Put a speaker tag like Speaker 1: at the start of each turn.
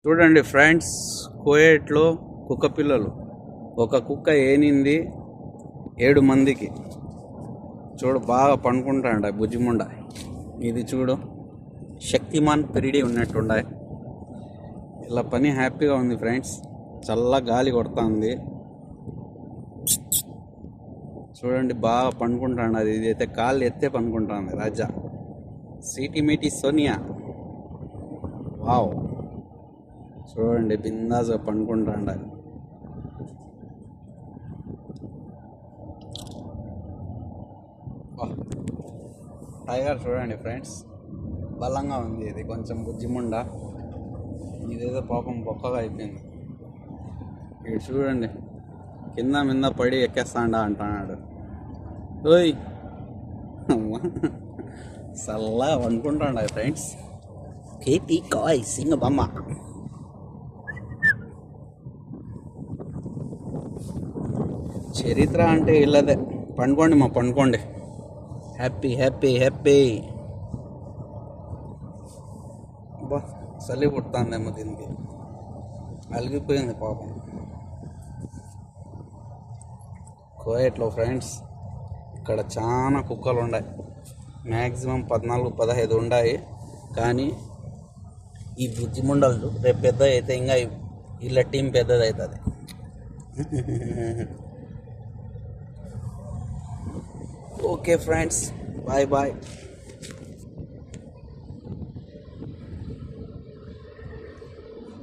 Speaker 1: చూడండి ఫ్రెండ్స్, కోయేట్లో కుక్క పిల్లలు. ఒక కుక్క ఏనింది 7 మందికి. చూడు బాగా పండుకుంటాడ బుజ్జిముండ. ఇది చూడు, శక్తిమాన్ పిరిడి ఉన్నట్టుండాయి. ఇలా పని హ్యాపీగా ఉంది ఫ్రెండ్స్. చల్ల గాలి కొడుతుంది. చూడండి బాగా పండుకుంటాడు. అది ఇదైతే కాళ్ళు ఎత్తే పండుకుంటుంది రాజా. సిటీ మీటి సోనియా. వావ్, చూడండి బిందాస్గా పండుకుంటాడు. టైగర్ చూడండి ఫ్రెండ్స్, బలంగా ఉంది. ఇది కొంచెం బుజ్జిముండ. ఇదేదో పాపం బొక్కగా అయిపోయింది. ఇది చూడండి కింద మింద పడి ఎక్కేస్తాడా అంటున్నాడు. ఓయ్ చల్లగా వండుకుంటాడు ఫ్రెండ్స్. కేటీ కాయ్ సింగ బొమ్మ. చరిత్ర అంటే ఇల్లదే. పండుకోండి మా పండుకోండి. Happy happy happy. బా చలి పుడుతుందేమో దీనికి. అలిగిపోయింది పాపం. కోయట్లో ఫ్రెండ్స్ ఇక్కడ చాలా కుక్కలు ఉన్నాయి. మ్యాక్సిమం 14-15 ఉన్నాయి. కానీ ఈ బుజ్జిముండలు రేపు పెద్ద అయితే ఇంకా వీళ్ళ టీం పెద్దది అవుతుంది. Okay friends, bye bye.